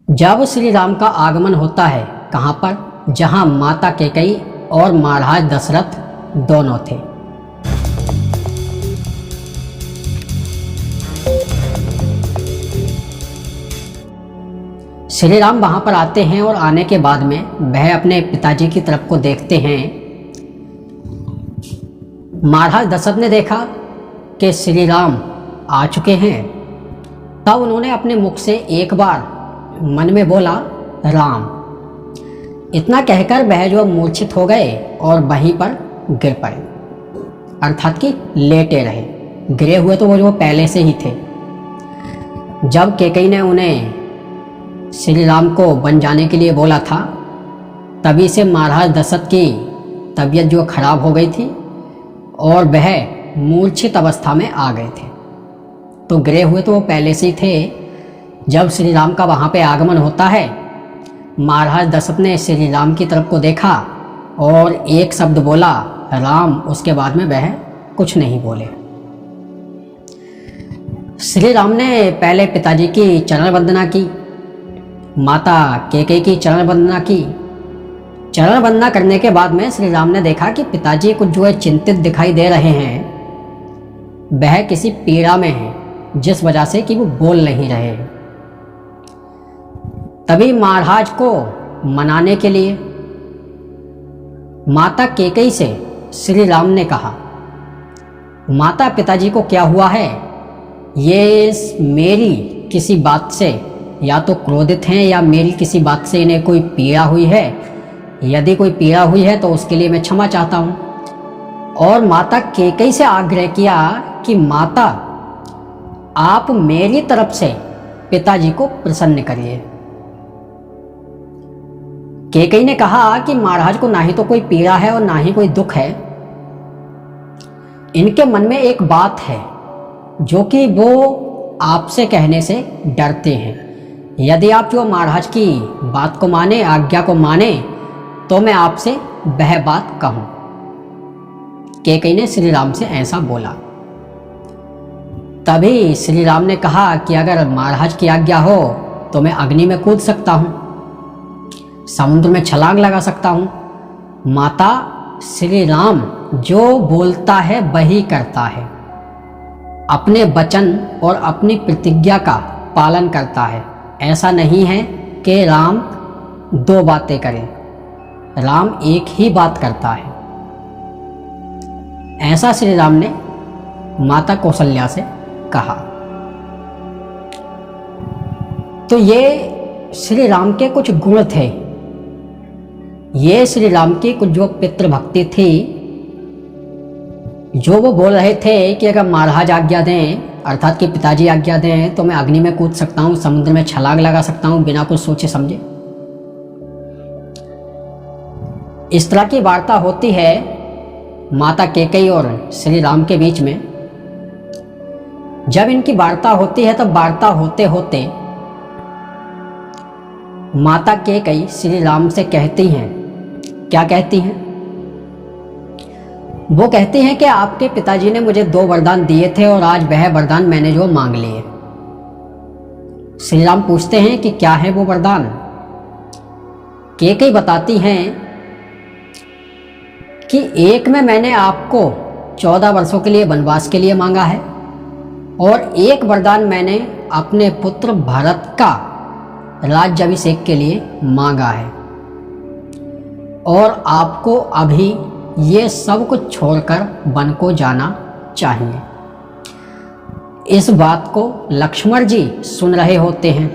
जब श्री राम का आगमन होता है कहाँ पर, जहाँ माता कैकेयी और महाराज दशरथ दोनों थे। श्री राम वहाँ पर आते हैं और आने के बाद में वह अपने पिताजी की तरफ को देखते हैं। महाराज दशरथ ने देखा कि श्री राम आ चुके हैं, तब उन्होंने अपने मुख से एक बार मन में बोला राम। इतना कहकर वह जो मूर्छित हो गए और वहीं पर गिर पड़े, अर्थात कि लेटे रहे। गिरे हुए तो वो जो पहले से ही थे। जब कैकेयी ने उन्हें श्री राम को बन जाने के लिए बोला था, तभी से महाराज दशरथ की तबीयत जो खराब हो गई थी और वह मूर्छित अवस्था में आ गए थे। तो गिरे हुए तो वो पहले से ही थे। जब श्री राम का वहाँ पे आगमन होता है, महाराज दशरथ ने श्री राम की तरफ को देखा और एक शब्द बोला राम। उसके बाद में वह कुछ नहीं बोले। श्री राम ने पहले पिताजी की चरण वंदना की, माता कैकेयी की चरण वंदना की। चरण वंदना करने के बाद में श्री राम ने देखा कि पिताजी कुछ जो है चिंतित दिखाई दे रहे हैं। वह किसी पीड़ा में है, जिस वजह से कि वो बोल नहीं रहे। तभी महाराज को मनाने के लिए माता कैकेयी से श्री राम ने कहा, माता पिताजी को क्या हुआ है, ये मेरी किसी बात से या तो क्रोधित हैं या मेरी किसी बात से इन्हें कोई पीड़ा हुई है। यदि कोई पीड़ा हुई है तो उसके लिए मैं क्षमा चाहता हूँ। और माता कैकेयी से आग्रह किया कि माता आप मेरी तरफ से पिताजी को प्रसन्न करिए। कैकेयी ने कहा कि महाराज को ना ही तो कोई पीड़ा है और ना ही कोई दुख है। इनके मन में एक बात है जो कि वो आपसे कहने से डरते हैं। यदि आप जो महाराज की बात को माने, आज्ञा को माने, तो मैं आपसे वह बात कहूं। कैकेयी ने श्री राम से ऐसा बोला। तभी श्री राम ने कहा कि अगर महाराज की आज्ञा हो तो मैं अग्नि में कूद सकता हूं, समुद्र में छलांग लगा सकता हूं। माता श्री राम जो बोलता है वही करता है, अपने वचन और अपनी प्रतिज्ञा का पालन करता है। ऐसा नहीं है कि राम दो बातें करें, राम एक ही बात करता है। ऐसा श्री राम ने माता कौशल्या से कहा। तो ये श्री राम के कुछ गुण थे। ये श्री राम की कुछ जो पितृभक्ति थी, जो वो बोल रहे थे कि अगर महाराज आज्ञा दें, अर्थात कि पिताजी आज्ञा दें, तो मैं अग्नि में कूद सकता हूँ, समुद्र में छलांग लगा सकता हूँ बिना कुछ सोचे समझे। इस तरह की वार्ता होती है माता कैकेयी और श्री राम के बीच में। जब इनकी वार्ता होती है तब वार्ता होते होते माता कैकेयी श्री राम से कहती हैं, क्या कहती हैं? वो कहती हैं कि आपके पिताजी ने मुझे 2 वरदान दिए थे और आज वह वरदान मैंने जो मांग लिए। श्री राम पूछते हैं कि क्या है वो वरदान? कैकेयी बताती हैं कि एक में मैंने आपको 14 वर्षों के लिए वनवास के लिए मांगा है और एक वरदान मैंने अपने पुत्र भरत का राज्याभिषेक के लिए मांगा है। और आपको अभी ये सब कुछ छोड़कर वन को जाना चाहिए। इस बात को लक्ष्मण जी सुन रहे होते हैं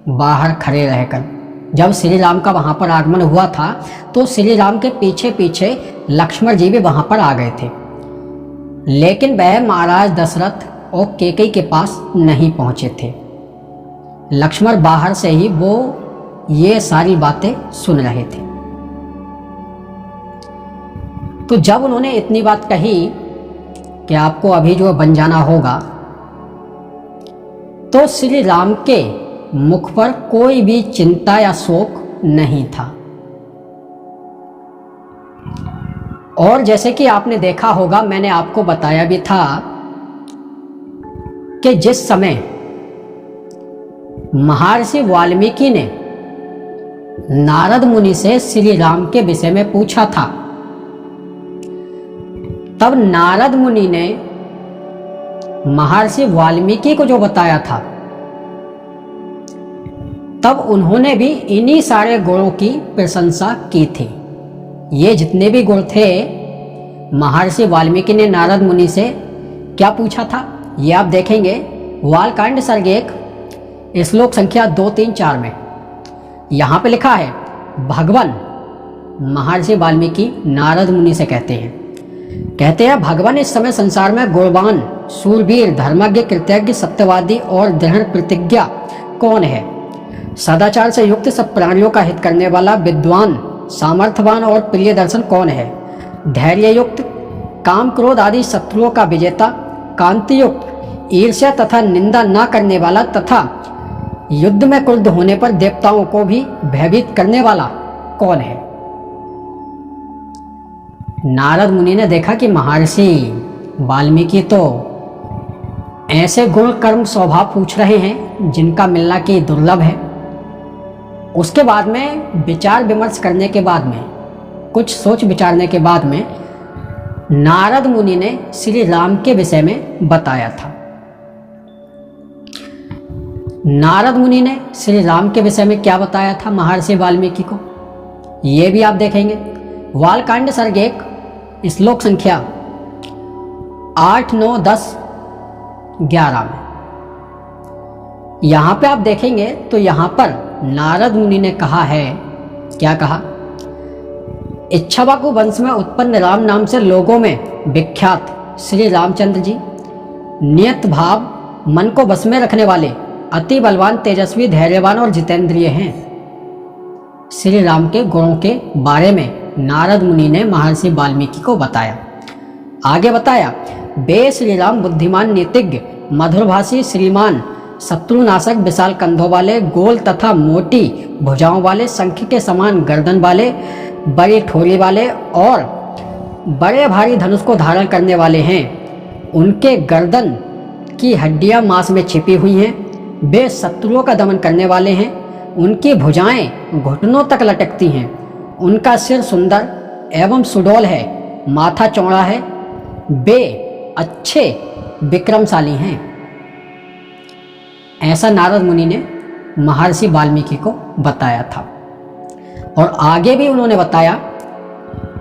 बाहर खड़े रहकर। जब श्री राम का वहाँ पर आगमन हुआ था तो श्री राम के पीछे पीछे लक्ष्मण जी भी वहाँ पर आ गए थे, लेकिन वह महाराज दशरथ और कैकेयी के पास नहीं पहुँचे थे। लक्ष्मण बाहर से ही वो ये सारी बातें सुन रहे थे। तो जब उन्होंने इतनी बात कही कि आपको अभी जो बन जाना होगा, तो श्री राम के मुख पर कोई भी चिंता या शोक नहीं था। और जैसे कि आपने देखा होगा, मैंने आपको बताया भी था कि जिस समय महर्षि वाल्मीकि ने नारद मुनि से श्री राम के विषय में पूछा था। तब नारद मुनि ने महर्षि वाल्मीकि को जो बताया था, तब उन्होंने भी इन्हीं सारे गुणों की प्रशंसा की थी। ये जितने भी गुण थे, महर्षि वाल्मीकि ने नारद मुनि से क्या पूछा था, ये आप देखेंगे बालकांड सर्ग 1 श्लोक संख्या 2, 3, 4 में। यहाँ पे लिखा है, भगवान महर्षि वाल्मीकि नारद मुनि से कहते हैं भगवान इस समय संसार में गुणवान, शूरवीर, धर्मज्ञ, कृतज्ञ, सत्यवादी और दृढ़ प्रतिज्ञा कौन है? सदाचार से युक्त सब प्राणियों का हित करने वाला विद्वान, सामर्थ्यवान और प्रिय दर्शन कौन है? धैर्य युक्त, काम क्रोध आदि शत्रुओं का विजेता, कांति युक्त, ईर्ष्या तथा निंदा न करने वाला तथा युद्ध में क्रुद्ध होने पर देवताओं को भी भयभीत करने वाला कौन है? नारद मुनि ने देखा कि महर्षि वाल्मीकि तो ऐसे गुण कर्म स्वभाव पूछ रहे हैं जिनका मिलना की दुर्लभ है। उसके बाद में विचार विमर्श करने के बाद में, कुछ सोच विचारने के बाद में नारद मुनि ने श्री राम के विषय में बताया था। नारद मुनि ने श्री राम के विषय में क्या बताया था महर्षि वाल्मीकि को, ये भी आप देखेंगे बालकांड सर्ग 1 श्लोक संख्या 8, 9, 10, 11 में। यहाँ पे आप देखेंगे तो यहाँ पर नारद मुनि ने कहा है, क्या कहा? इक्ष्वाकु वंश में उत्पन्न राम नाम से लोगों में विख्यात श्री रामचंद्र जी नियत भाव, मन को बस में रखने वाले, अति बलवान, तेजस्वी, धैर्यवान और जितेंद्रिय हैं। श्री राम के गुणों के बारे में नारद मुनि ने महर्षि वाल्मीकि को बताया। आगे बताया, वे श्री राम बुद्धिमान, नीतिज्ञ, मधुरभाषी, श्रीमान, शत्रुनाशक, विशाल कंधों वाले, गोल तथा मोटी भुजाओं वाले, शंख के समान गर्दन वाले, बड़ी ठोली वाले और बड़े भारी धनुष को धारण करने वाले हैं। उनके गर्दन की हड्डियां मांस में छिपी हुई हैं। वे शत्रुओं का दमन करने वाले हैं। उनकी भुजाएं घुटनों तक लटकती हैं। उनका सिर सुंदर एवं सुडौल है, माथा चौड़ा है। वे अच्छे विक्रमशाली हैं। ऐसा नारद मुनि ने महर्षि वाल्मीकि को बताया था। और आगे भी उन्होंने बताया,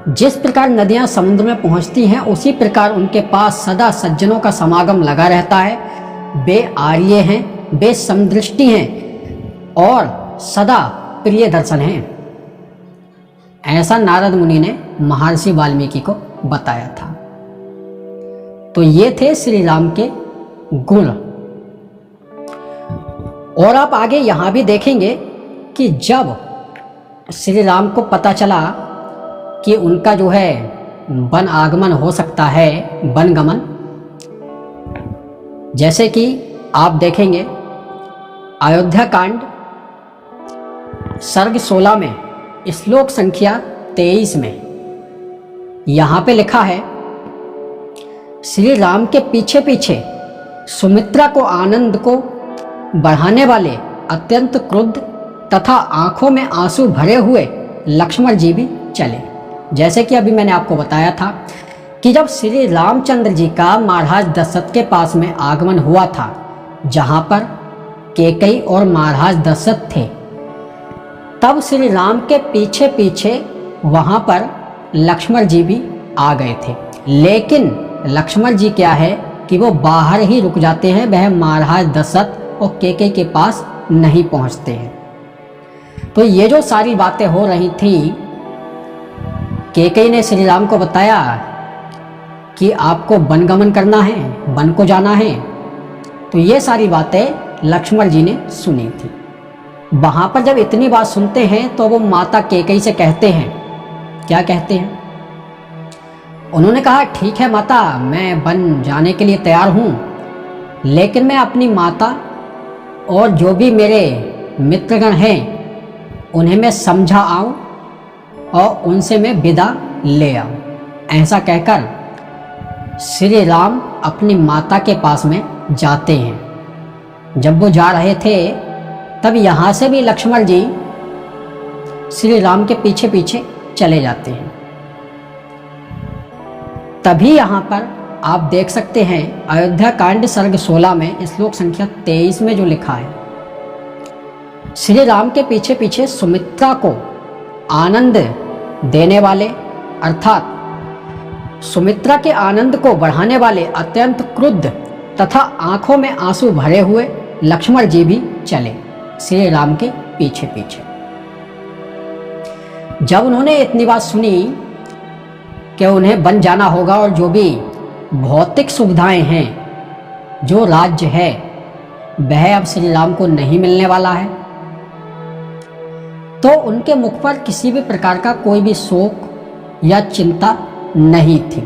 जिस प्रकार नदियां समुद्र में पहुंचती हैं, उसी प्रकार उनके पास सदा सज्जनों का समागम लगा रहता है। वे आर्य हैं, वे समदृष्टि हैं और सदा प्रिय दर्शन हैं। ऐसा नारद मुनि ने महर्षि वाल्मीकि को बताया था। तो ये थे श्री राम के गुण। और आप आगे यहां भी देखेंगे कि जब श्री राम को पता चला कि उनका जो है वन आगमन हो सकता है, वन गमन, जैसे कि आप देखेंगे अयोध्या कांड सर्ग 16 में श्लोक संख्या 23 में यहाँ पे लिखा है, श्री राम के पीछे पीछे सुमित्रा को आनंद को बढ़ाने वाले अत्यंत क्रुद्ध तथा आंखों में आंसू भरे हुए लक्ष्मण जी भी चले। जैसे कि अभी मैंने आपको बताया था कि जब श्री रामचंद्र जी का महाराज दशरथ के पास में आगमन हुआ था, जहाँ पर कैकेयी और महाराज दशरथ थे, तब श्री राम के पीछे पीछे वहाँ पर लक्ष्मण जी भी आ गए थे। लेकिन लक्ष्मण जी क्या है कि वो बाहर ही रुक जाते हैं, वह महाराज दशरथ और कैकेयी के पास नहीं पहुँचते हैं। तो ये जो सारी बातें हो रही थी, कैकेयी ने श्री राम को बताया कि आपको वनगमन करना है, वन को जाना है। तो ये सारी बातें लक्ष्मण जी ने सुनी थी। वहाँ पर जब इतनी बात सुनते हैं तो वो माता कैकेयी से कहते हैं, क्या कहते हैं? उन्होंने कहा, ठीक है माता, मैं वन जाने के लिए तैयार हूँ, लेकिन मैं अपनी माता और जो भी मेरे मित्रगण हैं उन्हें मैं समझा आऊँ और उनसे मैं विदा ले आऊँ। ऐसा कहकर श्री राम अपनी माता के पास में जाते हैं। जब वो जा रहे थे तब यहाँ से भी लक्ष्मण जी श्री राम के पीछे पीछे चले जाते हैं। तभी यहाँ पर आप देख सकते हैं अयोध्या कांड सर्ग 16 में श्लोक संख्या 23 में जो लिखा है, श्री राम के पीछे पीछे सुमित्रा को आनंद देने वाले अर्थात सुमित्रा के आनंद को बढ़ाने वाले अत्यंत क्रुद्ध तथा आंखों में आंसू भरे हुए लक्ष्मण जी भी चले श्री राम के पीछे पीछे। जब उन्होंने इतनी बात सुनी कि उन्हें बन जाना होगा और जो भी भौतिक सुविधाएं हैं, जो राज्य है, वह अब श्री राम को नहीं मिलने वाला है, तो उनके मुख पर किसी भी प्रकार का कोई भी शोक या चिंता नहीं थी।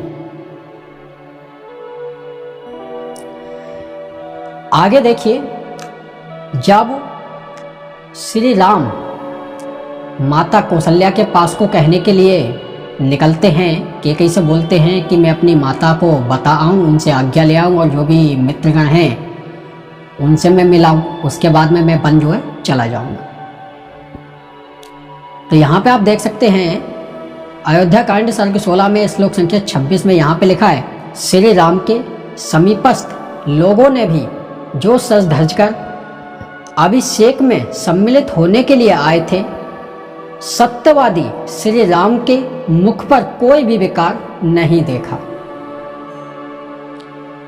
आगे देखिए, जब श्री राम माता कौशल्या के पास को कहने के लिए निकलते हैं, कि कैसे बोलते हैं कि मैं अपनी माता को बता आऊँ, उनसे आज्ञा ले आऊँ और जो भी मित्रगण हैं उनसे मैं मिलाऊँ, उसके बाद में मैं वन जो है चला जाऊँगा। तो यहाँ पे आप देख सकते हैं अयोध्या कांड सर्ग 16 में श्लोक संख्या 26 में यहाँ पे लिखा है, श्री राम के समीपस्थ लोगों ने भी जो सज धज कर अभिषेक में सम्मिलित होने के लिए आए थे, सत्यवादी श्री राम के मुख पर कोई भी विकार नहीं देखा।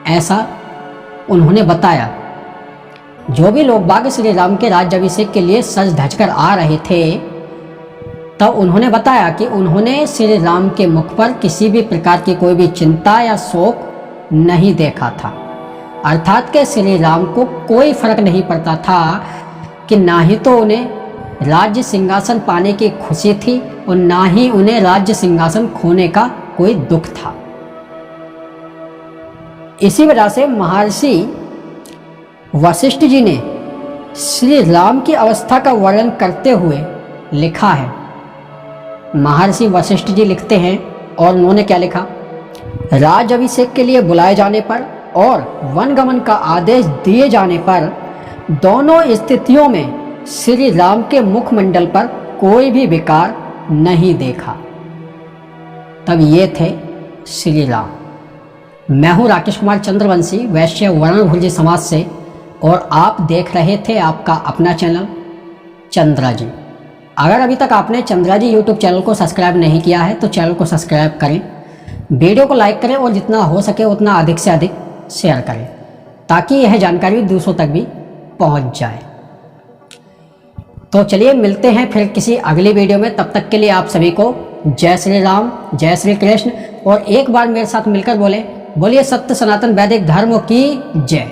ऐसा उन्होंने बताया। जो भी लोग बाग श्री राम के राज्याभिषेक के लिए सज धज कर आ रहे थे, तब उन्होंने बताया कि उन्होंने श्री राम के मुख पर किसी भी प्रकार की कोई भी चिंता या शोक नहीं देखा था। अर्थात के श्री राम को कोई फर्क नहीं पड़ता था कि ना ही तो उन्हें राज्य सिंहासन पाने की खुशी थी और ना ही उन्हें राज्य सिंहासन खोने का कोई दुख था। इसी वजह से महर्षि वशिष्ठ जी ने श्री राम की अवस्था का वर्णन करते हुए लिखा है। महर्षि वशिष्ठ जी लिखते हैं, और उन्होंने क्या लिखा, राज अभिषेक के लिए बुलाए जाने पर और वनगमन का आदेश दिए जाने पर दोनों स्थितियों में श्री राम के मुखमंडल पर कोई भी विकार नहीं देखा। तब ये थे श्री राम। मैं हूँ राकेश कुमार चंद्रवंशी, वैश्य वर्णभुजी समाज से, और आप देख रहे थे आपका अपना चैनल चंद्रा जी। अगर अभी तक आपने चंद्रा जी यूट्यूब चैनल को सब्सक्राइब नहीं किया है तो चैनल को सब्सक्राइब करें, वीडियो को लाइक करें और जितना हो सके उतना अधिक से अधिक शेयर करें, ताकि यह जानकारी दूसरों तक भी पहुंच जाए। तो चलिए मिलते हैं फिर किसी अगली वीडियो में। तब तक के लिए आप सभी को जय श्री राम, जय श्री कृष्ण, और एक बार मेरे साथ मिलकर बोलिए सत्य सनातन वैदिक धर्म की जय।